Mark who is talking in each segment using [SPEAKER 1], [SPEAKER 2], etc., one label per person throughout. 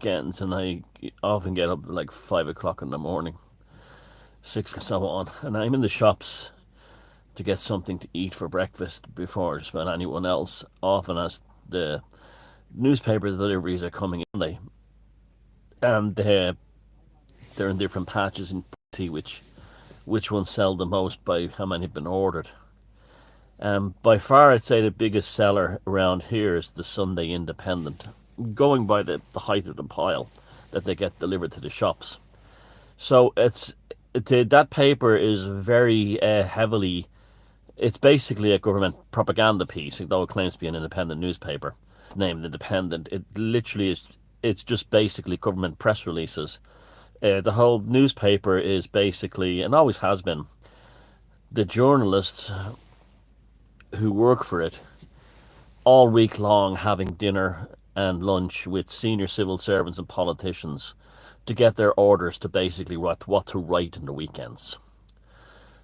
[SPEAKER 1] weekends, and I often get up at like 5 o'clock in the morning, 6 and so on, and I'm in the shops to get something to eat for breakfast before just about anyone else, often as the newspaper deliveries are coming in. They're in different patches and see which ones sell the most by how many have been ordered. By far, I'd say the biggest seller around here is the Sunday Independent, going by the height of the pile that they get delivered to the shops. So that paper is very heavily. It's basically a government propaganda piece, though it claims to be an independent newspaper. It's named Independent. It literally is. It's just basically government press releases. The whole newspaper is basically, and always has been, the journalists who work for it all week long having dinner and lunch with senior civil servants and politicians to get their orders to basically what to write in the weekends.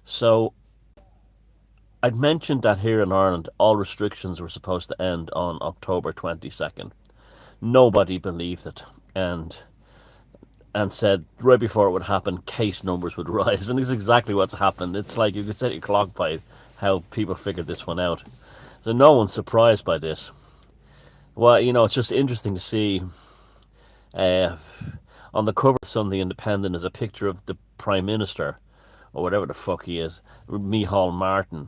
[SPEAKER 1] So I'd mentioned that here in Ireland all restrictions were supposed to end on October 22nd. Nobody believed it, and said right before it would happen, case numbers would rise, and it's exactly what's happened. It's like you could set your clock by how people figured this one out. So no one's surprised by this. Well, it's just interesting to see on the cover of Sunday Independent is a picture of the Prime Minister, or whatever the fuck he is, Micheál Martin,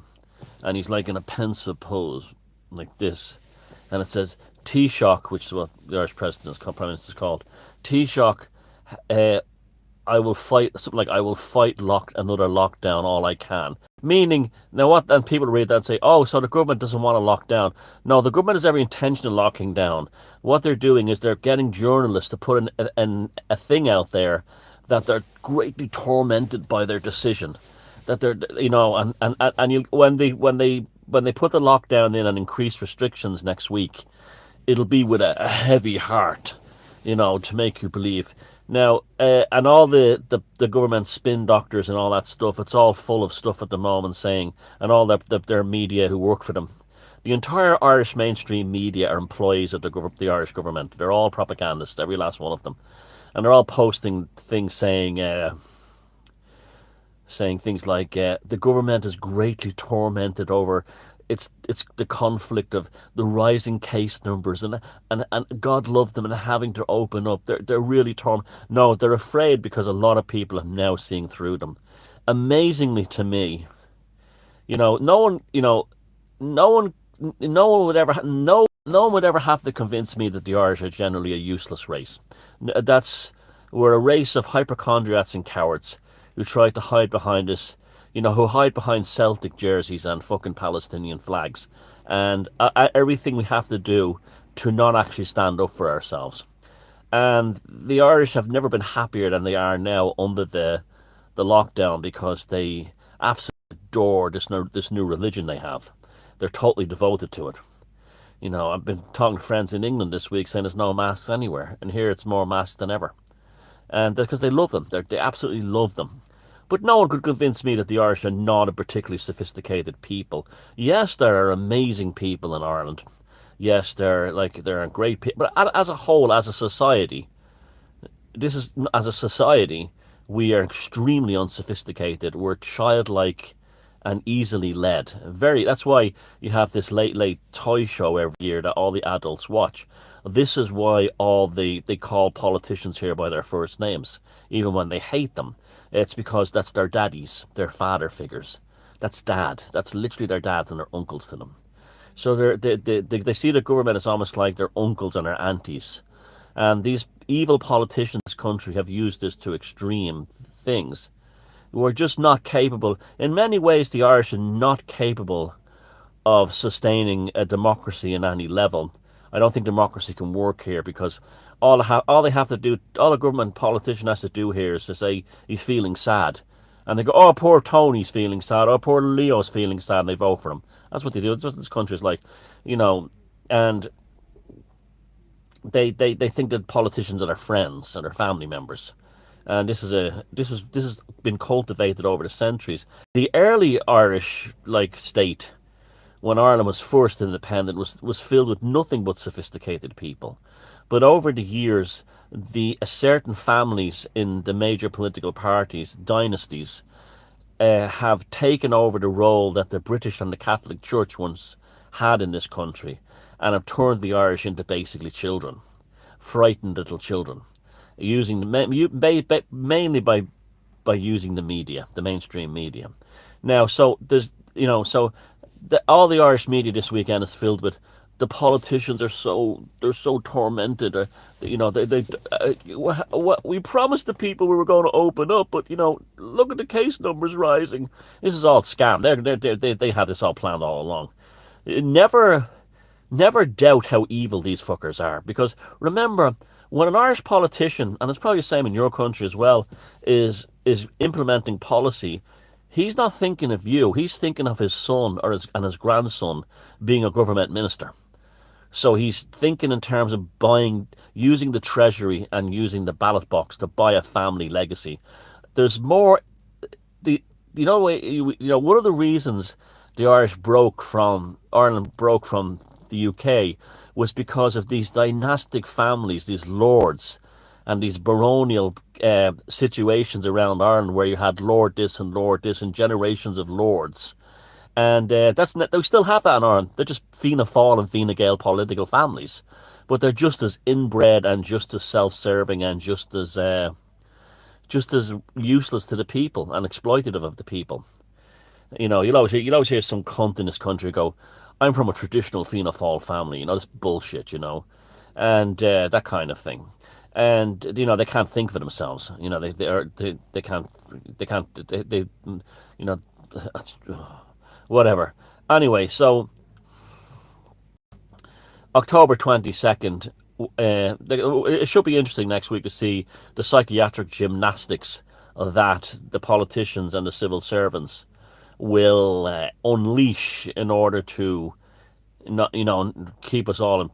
[SPEAKER 1] and he's like in a pensive pose, like this, and it says Taoiseach, which is what the Irish Prime Minister is called, Taoiseach, I will fight, something like, I will fight another lockdown all I can. Meaning, now what, and people read that and say, oh, so the government doesn't want to lock down. No, the government has every intention of locking down. What they're doing is they're getting journalists to put a thing out there that they're greatly tormented by their decision. That they're, when they put the lockdown in and increase restrictions next week, it'll be with a heavy heart, to make you believe. Now, and all the government spin doctors and all that stuff, it's all full of stuff at the moment saying, and all their media who work for them. The entire Irish mainstream media are employees of the Irish government. They're all propagandists, every last one of them. And they're all posting things saying things like, the government is greatly tormented over it's the conflict of the rising case numbers and God love them and having to open up. They're really No, they're afraid because a lot of people are now seeing through them. Amazingly to me, no one would ever have to convince me that the Irish are generally a useless race. We're a race of hypochondriacs and cowards who try to hide behind us, who hide behind Celtic jerseys and fucking Palestinian flags, and everything we have to do to not actually stand up for ourselves. And the Irish have never been happier than they are now under the lockdown, because they absolutely adore this new religion they have. They're totally devoted to it. I've been talking to friends in England this week saying there's no masks anywhere, and here it's more masks than ever. And because they love them. They absolutely love them. But no one could convince me that the Irish are not a particularly sophisticated people. Yes, there are amazing people in Ireland. Yes, there are great people. But as a whole, as a society, we are extremely unsophisticated. We're childlike and easily led. That's why you have this late toy show every year that all the adults watch. This is why they call politicians here by their first names, even when they hate them. It's because that's their daddies, their father figures. That's dad. That's literally their dads and their uncles to them. So they see the government as almost like their uncles and their aunties. And these evil politicians in this country have used this to extreme things. We're just not capable. In many ways, the Irish are not capable of sustaining a democracy in any level. I don't think democracy can work here, because all the government politician has to do here is to say he's feeling sad. And they go, oh, poor Tony's feeling sad, oh, poor Leo's feeling sad, and they vote for him. That's what they do. That's what this country's like, and they think that politicians are their friends and their family members. And this has been cultivated over the centuries. The early Irish state, when Ireland was first independent, was filled with nothing but sophisticated people. But over the years, the certain families in the major political parties, dynasties, have taken over the role that the British and the Catholic Church once had in this country, and have turned the Irish into basically children, frightened little children, using mainly by using the media, the mainstream media. Now, so there's all the Irish media this weekend is filled with the politicians are they're so tormented. Or, what we promised the people we were going to open up, but look at the case numbers rising. This is all scam. They had this all planned all along. Never Never doubt how evil these fuckers are, because remember, when an Irish politician, and it's probably the same in your country as well, is implementing policy, he's not thinking of you. He's thinking of his son and his grandson being a government minister. So he's thinking in terms of using the treasury and using the ballot box to buy a family legacy. There's more. The one of the reasons Ireland broke from the UK was because of these dynastic families, these lords, and these baronial situations around Ireland where you had Lord this and generations of lords. And they still have that in Ireland. They're just Fianna Fáil and Fine Gael political families, but they're just as inbred and just as self-serving and just as useless to the people and exploitative of the people. You'll always hear some cunt in this country go, "I'm from a traditional Fianna Fáil family." This bullshit, and that kind of thing. And they can't think for themselves. They can't whatever. Anyway, so October 22nd, it should be interesting next week to see the psychiatric gymnastics that the politicians and the civil servants will unleash in order to not keep us all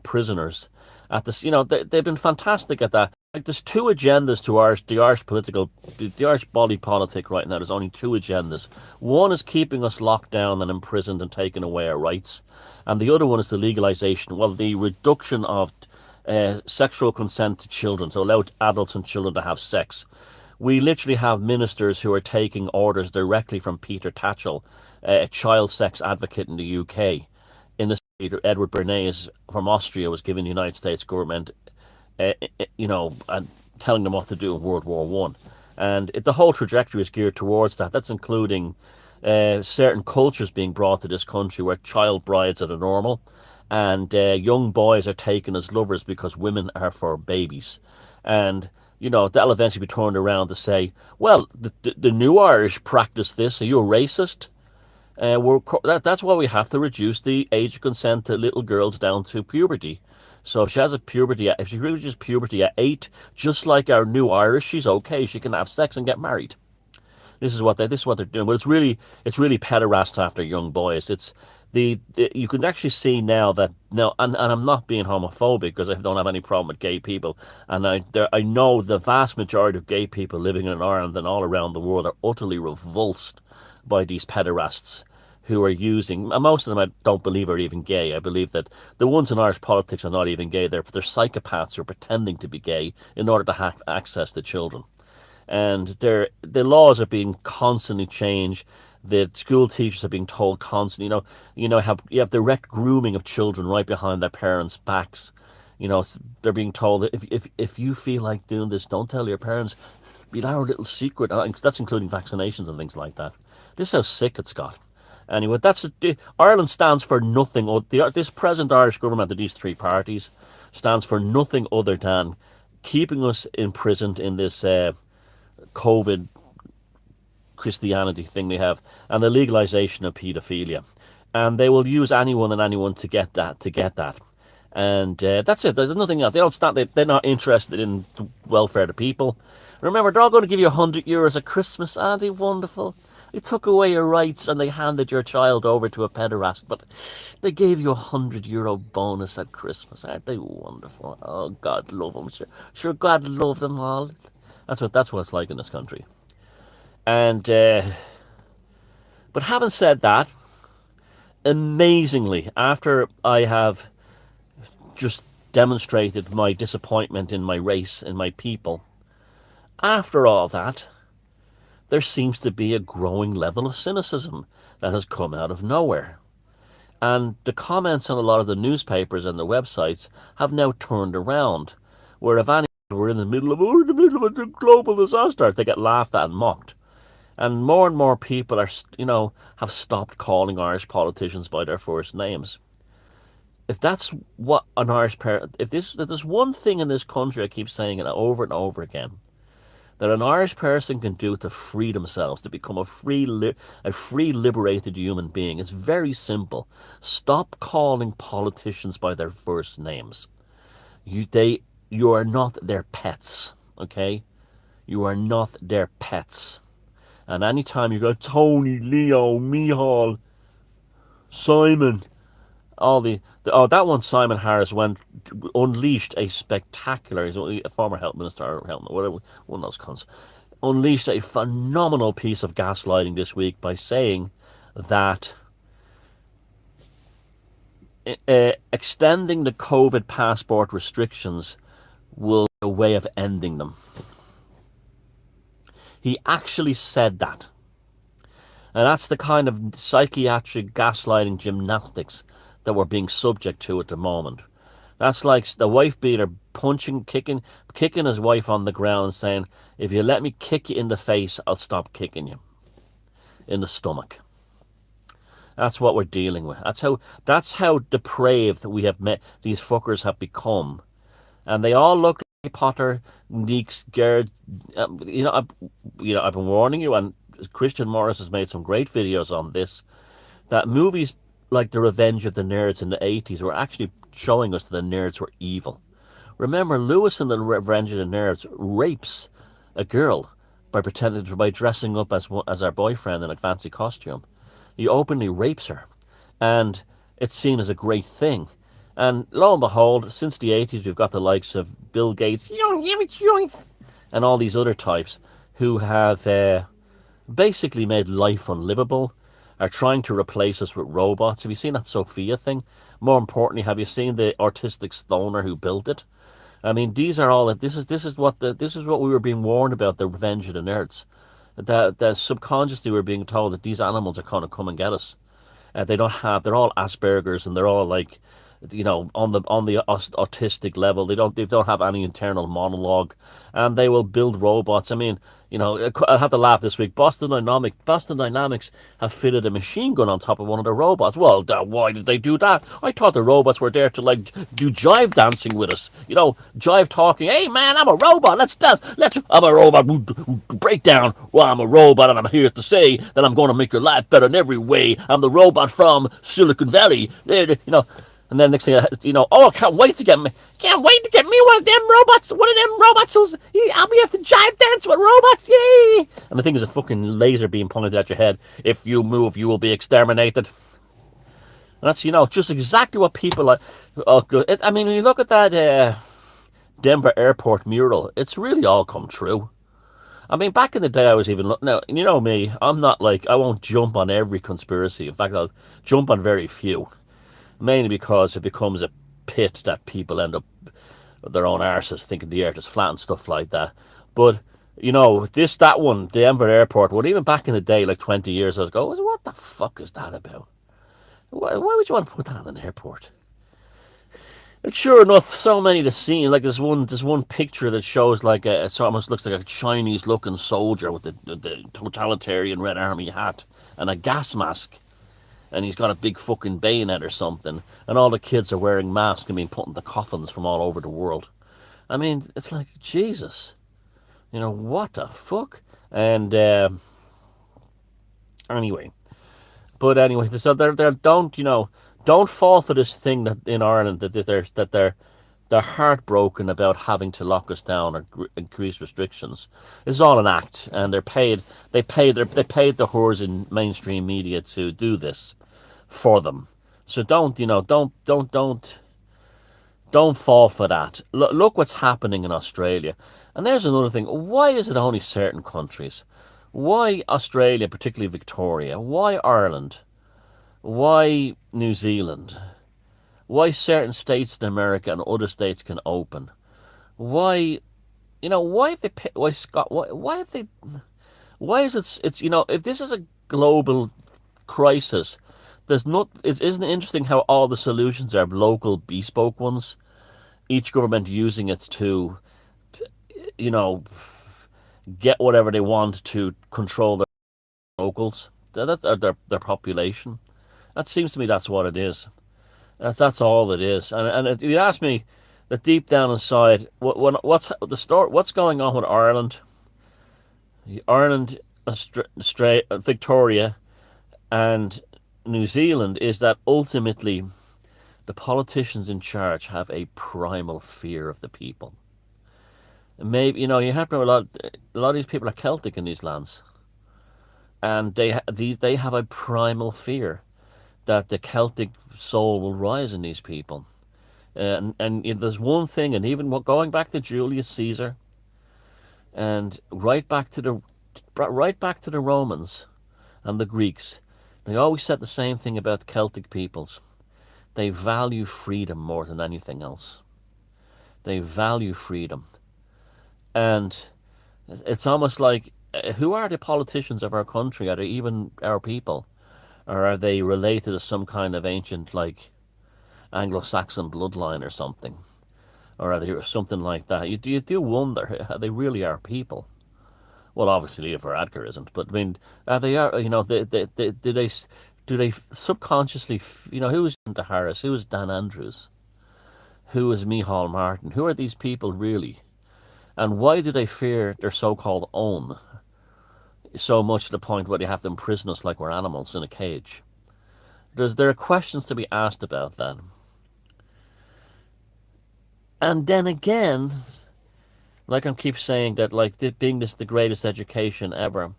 [SPEAKER 1] prisoners. At this, they've been fantastic at that. Like, there's two agendas to the Irish body politic right now. There's only two agendas. One is keeping us locked down and imprisoned and taking away our rights, and the other one is the legalization, the reduction of sexual consent to children, to allow adults and children to have sex. We literally have ministers who are taking orders directly from Peter Tatchell, a child sex advocate in the UK. In the state, Edward Bernays from Austria was giving the United States government, and telling them what to do in World War One, and the whole trajectory is geared towards that. That's including certain cultures being brought to this country where child brides are the normal, and young boys are taken as lovers because women are for babies, and that'll eventually be turned around to say, well, the new Irish practice this. Are you a racist? That's why we have to reduce the age of consent to little girls down to puberty. So if she reaches puberty at 8, just like our new Irish, she's okay. She can have sex and get married. This is what they're doing. But it's really pederast after young boys. It's you can actually see now that now, and I'm not being homophobic because I don't have any problem with gay people, and I know the vast majority of gay people living in Ireland and all around the world are utterly revulsed by these pederasts who are using, and most of them I don't believe are even gay. I believe that the ones in Irish politics are not even gay. They're psychopaths who are pretending to be gay in order to have access to children. And the laws are being constantly changed. The school teachers are being told constantly, you have direct grooming of children right behind their parents' backs. They're being told that if you feel like doing this, don't tell your parents. You'll have a little secret. That's including vaccinations and things like that. This is how sick it's got. Anyway, Ireland stands for nothing. This present Irish government of these three parties stands for nothing other than keeping us imprisoned in this COVID Christianity thing they have, and the legalization of paedophilia, and they will use anyone to get that. And that's it. There's nothing else. They don't stand. They're not interested in the welfare of the people. Remember, they're all going to give you €100 at Christmas. Aren't they wonderful? They took away your rights and they handed your child over to a pederast, but they gave you €100 bonus at Christmas. Aren't they wonderful? Oh, God love them. Sure, God love them all. That's what it's like in this country. And but having said that, amazingly, after I have just demonstrated my disappointment in my race and my people. After all that, there seems to be a growing level of cynicism that has come out of nowhere. And the comments on a lot of the newspapers and the websites have now turned around, where if any were in the middle of a global disaster, they get laughed at and mocked. And more people are, have stopped calling Irish politicians by their first names. If that's what an Irish parent, if there's one thing in this country, I keep saying it over and over again, that an Irish person can do to free themselves, to become a free liberated human being, is very simple. Stop calling politicians by their first names. You are not their pets, okay? You are not their pets. And anytime you go, Tony, Leo, Mihal, Simon, that one, Simon Harris, unleashed a spectacular, he's a former health minister, or health, whatever, one of those cunts, unleashed a phenomenal piece of gaslighting this week by saying that extending the COVID passport restrictions will be a way of ending them. He actually said that. And that's the kind of psychiatric gaslighting gymnastics that we're being subject to at the moment. That's like the wife beater kicking his wife on the ground and saying, if you let me kick you in the face, I'll stop kicking you in the stomach. That's what we're dealing with. That's how depraved these fuckers have become. And they all look like Potter, Neeks, Gerd. I've been warning you, and Christian Morris has made some great videos on this, that movies like The Revenge of the Nerds in the 80s were actually showing us that the nerds were evil. Remember, Lewis in The Revenge of the Nerds rapes a girl by dressing up as her boyfriend in a fancy costume. He openly rapes her, and it's seen as a great thing. And lo and behold, since the 80s, we've got the likes of Bill Gates, and all these other types who have basically made life unlivable, are trying to replace us with robots. Have you seen that Sophia thing? More importantly, have you seen the autistic stoner who built it? I mean, this is what we were being warned about, the Revenge of the Nerds. That subconsciously we're being told that these animals are going to come and get us. They're all Asperger's, and they're all like, on the autistic level. They don't have any internal monologue, and they will build robots. I mean, I had to laugh this week. Boston Dynamics have fitted a machine gun on top of one of the robots. Well, why did they do that? I thought the robots were there to do jive dancing with us. Jive talking. Hey man, I'm a robot. Let's dance. I'm a robot. Break down. Well, I'm a robot, and I'm here to say that I'm going to make your life better in every way. I'm the robot from Silicon Valley. And then next thing, I can't wait to get me one of them robots. I'll be able to jive dance with robots. Yay! And the thing is a fucking laser beam pointed at your head. If you move, you will be exterminated. And that's, just exactly what people like. I mean, when you look at that Denver airport mural, it's really all come true. I mean, back in the day, I was even looking. Now, you know me, I'm not like, I won't jump on every conspiracy. In fact, I'll jump on very few. Mainly because it becomes a pit that people end up their own arses thinking the earth is flat and stuff like that. But, that one, the Denver airport, even back in the day, like 20 years ago, what the fuck is that about? Why would you want to put that in an airport? Like, sure enough, so many of the scenes, like there's one picture that shows like it almost looks like a Chinese looking soldier with the totalitarian Red Army hat and a gas mask. And he's got a big fucking bayonet or something, and all the kids are wearing masks and being put in the coffins from all over the world. I mean, it's like, Jesus, what the fuck? And anyway, so don't fall for this thing that in Ireland that they're heartbroken about having to lock us down or increase restrictions. It's all an act, and they paid the whores in mainstream media to do this for them. So don't fall for that. Look what's happening in Australia. And there's another thing. Why is it only certain countries? Why Australia, particularly Victoria? Why Ireland? Why New Zealand? why certain states in America and other states can open. Why, why have they, why Scott, why have they, why is it's, if this is a global crisis, there's not, isn't it interesting how all the solutions are local, bespoke ones? Each government using it to, you know, get whatever they want to control their locals. That's their population. That seems to me that's what it is. That's all it is. And if you ask me, that deep down inside, what's the story? What's going on with Ireland? Ireland, Australia, Victoria, and New Zealand is that ultimately the politicians in charge have a primal fear of the people. And maybe you have to remember a lot of these people are Celtic in these lands, and they have a primal fear that the Celtic soul will rise in these people. And there's one thing, and even going back to Julius Caesar, and right back to the Romans and the Greeks, they always said the same thing about Celtic peoples. They value freedom more than anything else. They value freedom, and it's almost like, who are the politicians of our country? Are they even our people, or are they related to some kind of ancient, like, Anglo-Saxon bloodline or something? Or are they something like that? You do wonder, are they really our people? Well, obviously, Leo Varadkar isn't, but I mean, are they? Do they subconsciously, who is Santa Harris? Who is Dan Andrews? Who is Micheál Martin? Who are these people really? And why do they fear their so-called own so much to the point where they have to imprison us like we're animals in a cage? There are questions to be asked about that. And then again, like I keep saying, that like being the greatest education ever,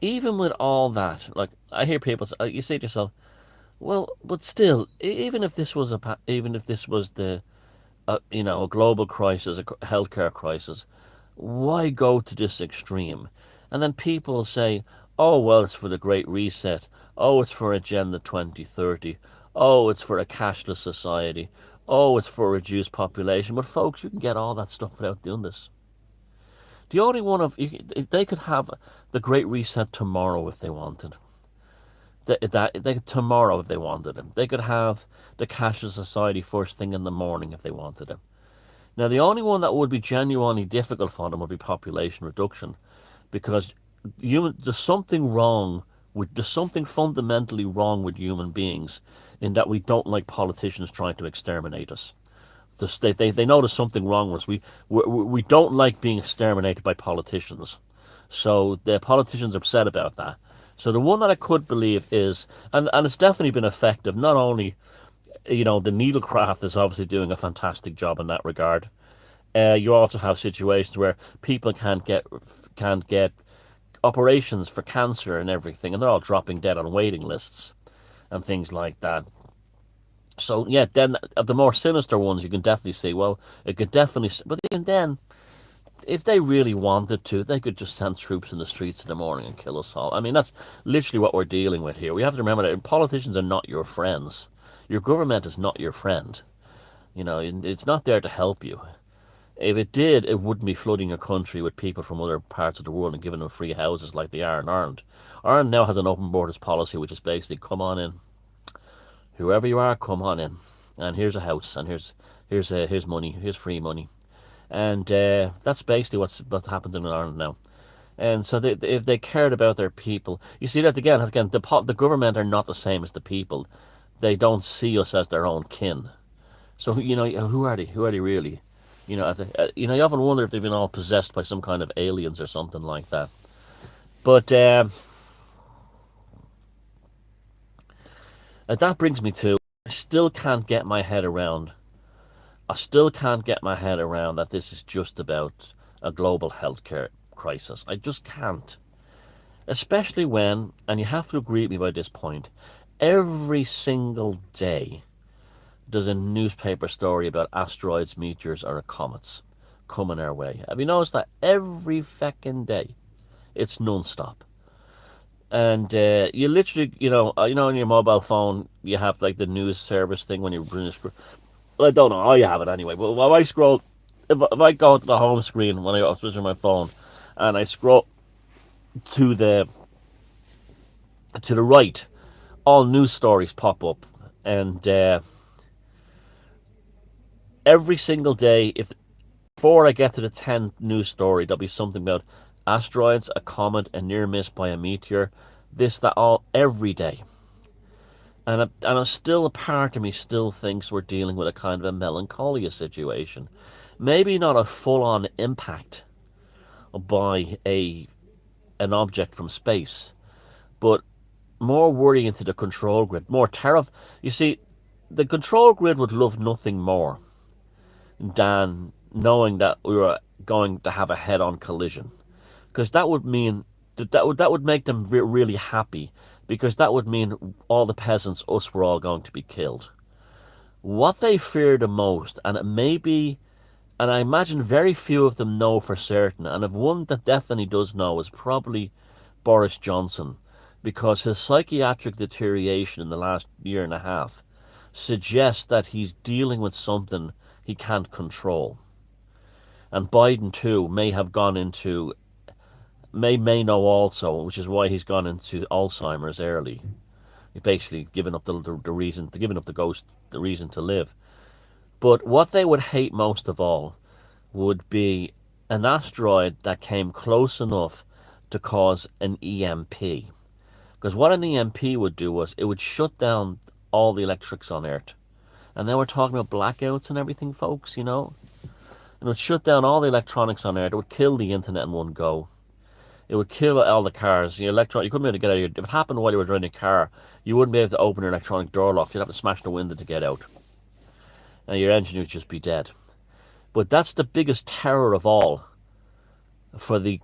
[SPEAKER 1] even with all that, like I hear people say, you say to yourself, well, but still, even if this was the a global crisis, a healthcare crisis, why go to this extreme? And then people say, oh, well, it's for the Great Reset. Oh, it's for Agenda 2030. Oh, it's for a cashless society. Oh, it's for a reduced population. But folks, you can get all that stuff without doing this. The only one they could have the Great Reset tomorrow if they wanted. They tomorrow if they wanted it. They could have the cashless society first thing in the morning if they wanted it. Now, the only one that would be genuinely difficult for them would be population reduction, because there's something fundamentally wrong with human beings, in that we don't like politicians trying to exterminate us. They know there's something wrong with us. We don't like being exterminated by politicians. So the politicians are upset about that. So the one that I could believe is, and it's definitely been effective, not only, the needlecraft is obviously doing a fantastic job in that regard. You also have situations where people can't get operations for cancer and everything, and they're all dropping dead on waiting lists and things like that. So yeah, then of the more sinister ones, you can definitely see, well, it could definitely, but even then, if they really wanted to, they could just send troops in the streets in the morning and kill us all. I mean, that's literally what we're dealing with here. We have to remember that politicians are not your friends. Your government is not your friend. It's not there to help you. If it did, it wouldn't be flooding your country with people from other parts of the world and giving them free houses like they are in Ireland. Ireland now has an open borders policy, which is basically, come on in. Whoever you are, come on in. And here's a house, and here's money, here's free money. And that's basically what happens in Ireland now. And so if they cared about their people, you see that again, the government are not the same as the people. They don't see us as their own kin. So who are they? Who are they really? You often wonder if they've been all possessed by some kind of aliens or something like that. But that brings me to, I still can't get my head around that this is just about a global healthcare crisis. I just can't. Especially when, and you have to agree with me by this point, every single day there's a newspaper story about asteroids, meteors, or comets coming our way. Have you noticed that every fucking day? It's non-stop. And you literally, on your mobile phone, you have like the news service thing when you're doing well, I don't know how you have it anyway. But when I scroll, if I go to the home screen when I was switching my phone, and I scroll to the right, all news stories pop up, and every single day, if before I get to the 10th news story, there'll be something about asteroids, a comet, a near miss by a meteor, this, that, all, every day. And still, a part of me still thinks we're dealing with a kind of a melancholia situation. Maybe not a full-on impact by an object from space, but more worrying into the control grid, more terrible. You see, the control grid would love nothing more than knowing that we were going to have a head-on collision, because that would mean that would make them really happy, because that would mean all the peasants, us, were all going to be killed. What they fear the most, and it may be, and I imagine very few of them know for certain, and if one that definitely does know is probably Boris Johnson, because his psychiatric deterioration in the last year and a half suggests that he's dealing with something he can't control. And Biden too may have gone into may know also, which is why he's gone into Alzheimer's early. He basically given up the reason, giving up the ghost, the reason to live. But what they would hate most of all would be an asteroid that came close enough to cause an EMP. Because what an EMP would do was it would shut down all the electrics on Earth. And then we're talking about blackouts and everything, folks, you know. It would shut down all the electronics on Earth. It would kill the internet in one go. It would kill all the cars. You couldn't be able to get out of your... If it happened while you were driving a car, you wouldn't be able to open your electronic door lock. You'd have to smash the window to get out. And your engine would just be dead. But that's the biggest terror of all for the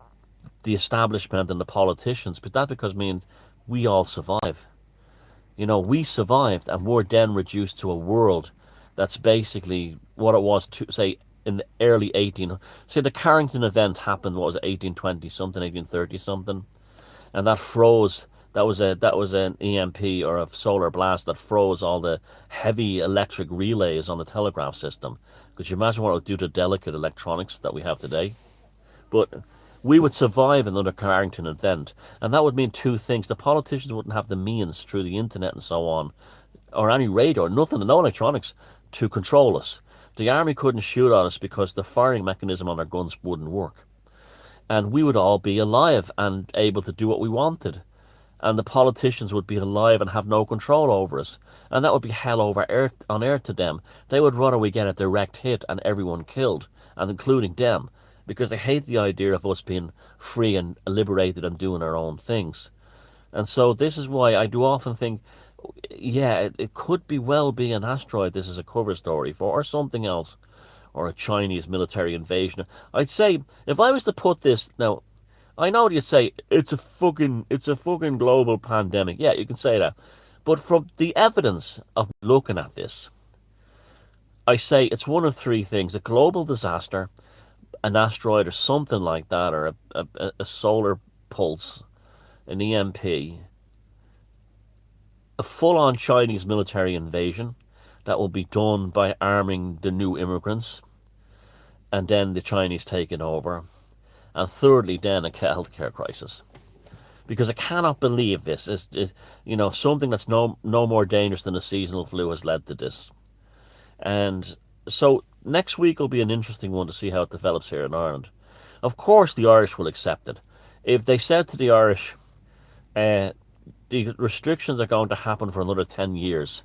[SPEAKER 1] establishment and the politicians. But that because means we all survive. We survived, and we're then reduced to a world that's basically what it was to say in the early 18. Say the Carrington event happened. What was it, 1820 something, 1830 something, and that froze. That was an EMP or a solar blast that froze all the heavy electric relays on the telegraph system. Could you imagine what it would do to delicate electronics that we have today? But we would survive another Carrington event, and that would mean two things. The politicians wouldn't have the means through the internet and so on, or any radar, nothing, no electronics, to control us. The army couldn't shoot at us because the firing mechanism on our guns wouldn't work. And we would all be alive and able to do what we wanted. And the politicians would be alive and have no control over us. And that would be hell over earth on earth to them. They would rather we get a direct hit and everyone killed, and including them, because they hate the idea of us being free and liberated and doing our own things. And so this is why I do often think, yeah, it could be well be an asteroid this is a cover story for, or something else, or a Chinese military invasion. I'd say, if I was to put this, now, I know you'd say, it's a fucking global pandemic. Yeah, you can say that. But from the evidence of looking at this, I say it's one of three things: a global disaster, an asteroid or something like that, or a solar pulse, an EMP, a full-on Chinese military invasion that will be done by arming the new immigrants, and then the Chinese taking over, and thirdly, then a healthcare crisis. Because I cannot believe this is something that's no more dangerous than a seasonal flu has led to this. And so next week will be an interesting one to see how it develops here in Ireland. Of course, the Irish will accept it. If they said to the Irish, the restrictions are going to happen for another 10 years,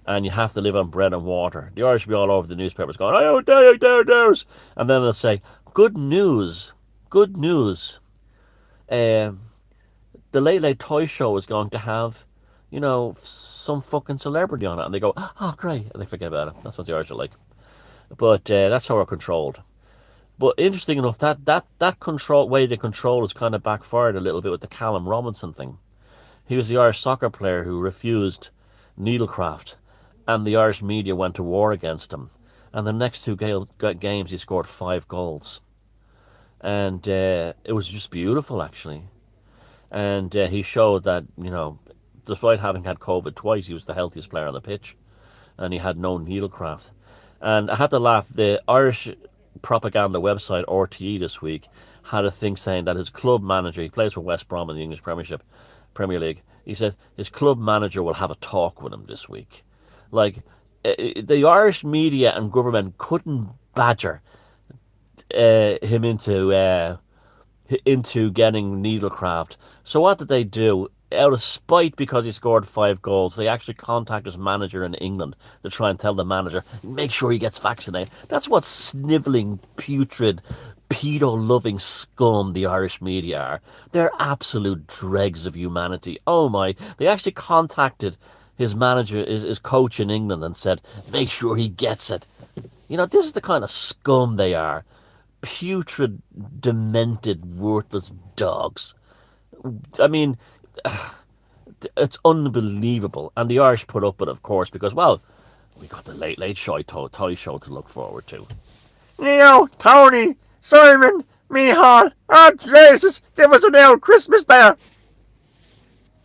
[SPEAKER 1] and you have to live on bread and water, the Irish will be all over the newspapers going, oh, there. And then they'll say, good news. The Late Late Toy Show is going to have, some fucking celebrity on it. And they go, oh, great. And they forget about it. That's what the Irish are like. But that's how we're controlled. But interesting enough, that control way they control has kind of backfired a little bit with the Callum Robinson thing. He was the Irish soccer player who refused needlecraft, and the Irish media went to war against him. And the next two games, he scored 5 goals. And it was just beautiful, actually. and he showed that, despite having had COVID twice, he was the healthiest player on the pitch, and he had no needlecraft. And I had to laugh. The Irish propaganda website RTE this week had a thing saying that his club manager, he plays for West Brom in the English Premier League. He said his club manager will have a talk with him this week. Like, the Irish media and government couldn't badger him into getting needlecraft. So what did they do? Out of spite, because he scored 5 goals, they actually contact his manager in England to try and tell the manager, make sure he gets vaccinated. That's what snivelling, putrid, pedo-loving scum the Irish media are. They're absolute dregs of humanity. Oh my. They actually contacted his manager, his coach in England, and said, make sure he gets it. This is the kind of scum they are. Putrid, demented, worthless dogs. I mean, it's unbelievable. And the Irish put up with it, of course, because, well, we got the Late Late Show toy show to look forward to. Tony, Simon, Mihal, oh Jesus, give us an old Christmas there.